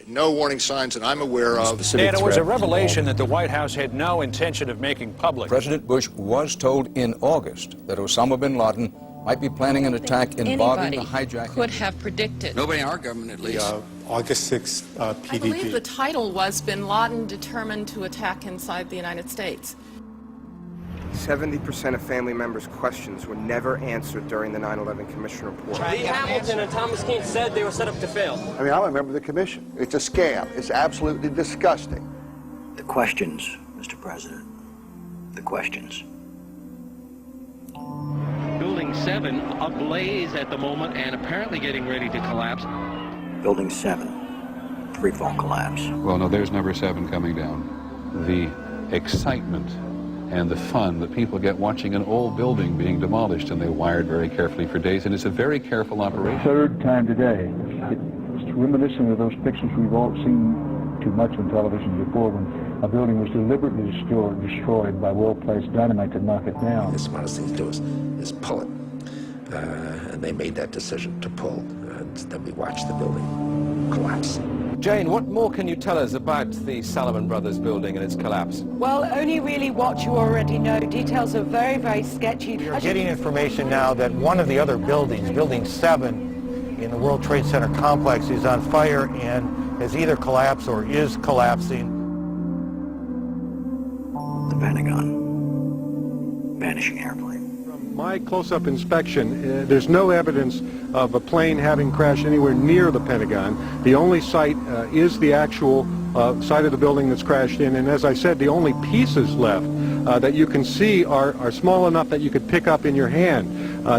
no warning signs that I'm aware of. And it was a revelation that the White House had no intention of making public. President Bush was told in August that Osama bin Laden might be planning an attack involving the hijacking. Could have predicted. Nobody in our government, at least. August 6th, PDD. I believe the title was Bin Laden Determined to Attack Inside the United States. 70% of family members' questions were never answered during the 9/11 Commission report. Lee Hamilton and Thomas Keane said they were set up to fail. I mean, I'm a member of the commission. It's a scam. It's absolutely disgusting. The questions, Mr. President. The questions. Building 7 ablaze at the moment and apparently getting ready to collapse. Building 7, free-fall collapse. Well, no, there's number 7 coming down. The excitement and the fun that people get watching an old building being demolished, and they wired very carefully for days, and it's a very careful operation. Third time today. It's reminiscent of those pictures we've all seen too much on television before, when a building was deliberately destroyed by well-placed dynamite to knock it down. The smartest thing to do is pull it. And they made that decision to pull, and then we watched the building collapse. Jane, what more can you tell us about the Salomon Brothers building and its collapse? Well, only really what you already know. Details are very, very sketchy. We're getting information now that one of the other buildings, Building 7 in the World Trade Center complex, is on fire and has either collapsed or is collapsing. The Pentagon. Vanishing airplane. From my close-up inspection, there's no evidence of a plane having crashed anywhere near the Pentagon. The only site is the actual site of the building that's crashed in, and as I said, the only pieces left that you can see are small enough that you could pick up in your hand.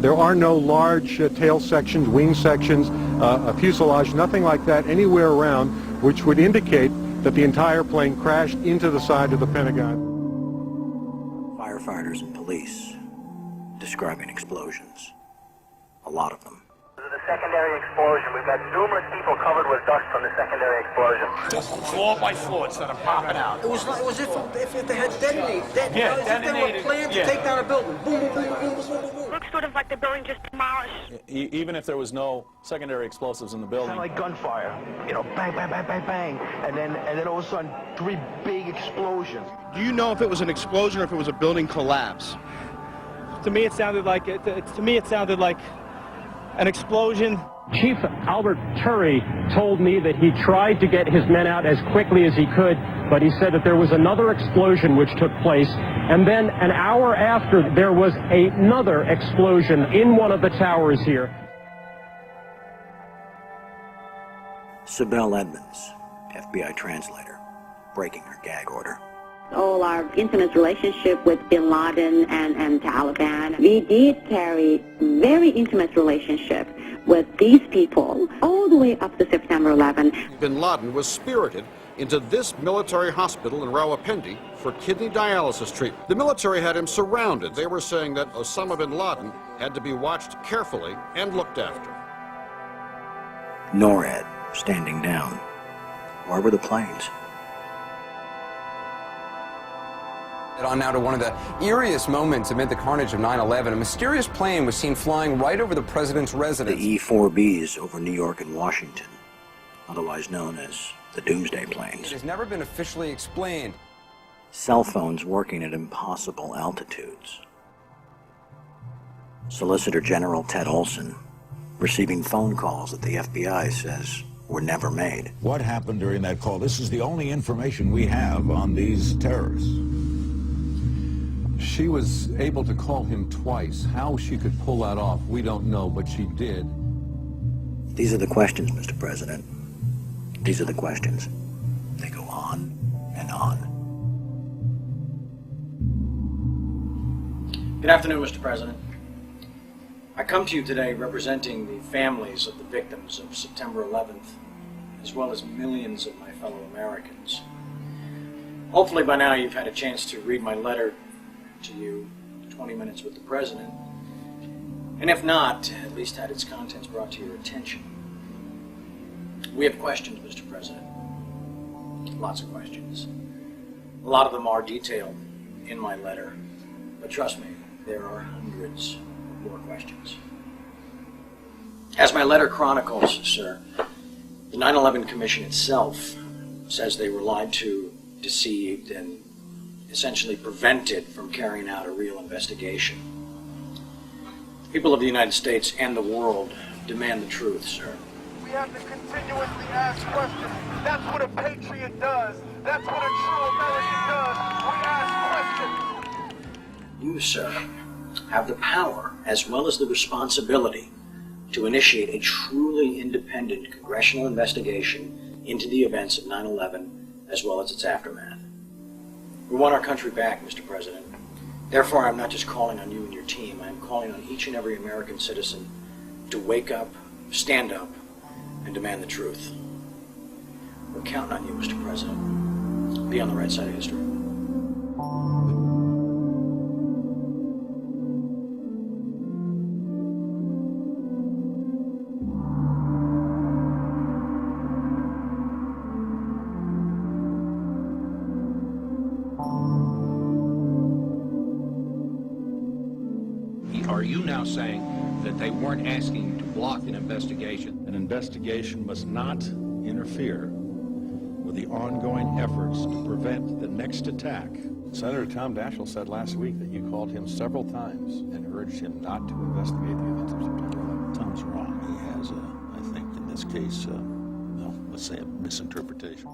There are no large tail sections, wing sections, a fuselage, nothing like that anywhere around, which would indicate that the entire plane crashed into the side of the Pentagon. Firefighters and police describing explosions. A lot of them. The secondary explosion. We've got numerous people covered with dust from the secondary explosion. Just floor by floor instead of popping out. It was if they had detonated. Yeah, detonated. If they were planned to take down a building. Boom, boom, boom, boom, boom, boom, boom. Looks sort of like the building just demolished. Even if there was no secondary explosives in the building. Kind of like gunfire. You know, bang, bang, bang, bang, bang. And then all of a sudden, 3 big explosions. Do you know if it was an explosion or if it was a building collapse? To me, it sounded like an explosion. Chief Albert Turry told me that he tried to get his men out as quickly as he could, but he said that there was another explosion which took place, and then an hour after there was another explosion in one of the towers here. Sibel Edmonds, FBI translator, breaking her gag order. All our intimate relationship with bin Laden and Taliban. We did carry very intimate relationship with these people all the way up to September 11. Bin Laden was spirited into this military hospital in Rawalpindi for kidney dialysis treatment. The military had him surrounded. They were saying that Osama bin Laden had to be watched carefully and looked after. NORAD standing down. Where were the planes? On now to one of the eeriest moments amid the carnage of 9/11. A mysterious plane was seen flying right over the president's residence. The E-4Bs over New York and Washington, otherwise known as the Doomsday Planes. It has never been officially explained. Cell phones working at impossible altitudes. Solicitor General Ted Olson receiving phone calls that the FBI says were never made. What happened during that call? This is the only information we have on these terrorists. She was able to call him twice. How she could pull that off, we don't know, but she did. These are the questions, Mr. President. These are the questions. They go on and on. Good afternoon, Mr. President. I come to you today representing the families of the victims of September 11th, as well as millions of my fellow Americans. Hopefully by now you've had a chance to read my letter to you, 20 Minutes with the President, and if not, at least had its contents brought to your attention. We have questions, Mr. President. Lots of questions. A lot of them are detailed in my letter, but trust me, there are hundreds more questions. As my letter chronicles, sir, The 9/11 Commission itself says they were lied to, deceived, and essentially prevented from carrying out a real investigation. The people of the United States and the world demand the truth, sir. We have to continuously ask questions. That's what a patriot does. That's what a true American does. We ask questions. You, sir, have the power as well as the responsibility to initiate a truly independent congressional investigation into the events of 9/11 as well as its aftermath. We want our country back, Mr. President. Therefore, I'm not just calling on you and your team. I'm calling on each and every American citizen to wake up, stand up, and demand the truth. We're counting on you, Mr. President. Be on the right side of history. Are you now saying that they weren't asking to block an investigation? An investigation must not interfere with the ongoing efforts to prevent the next attack. Senator Tom Daschle said last week that you called him several times and urged him not to investigate the events of September 11th. Tom's wrong. He has, I think, in this case, let's say a misinterpretation.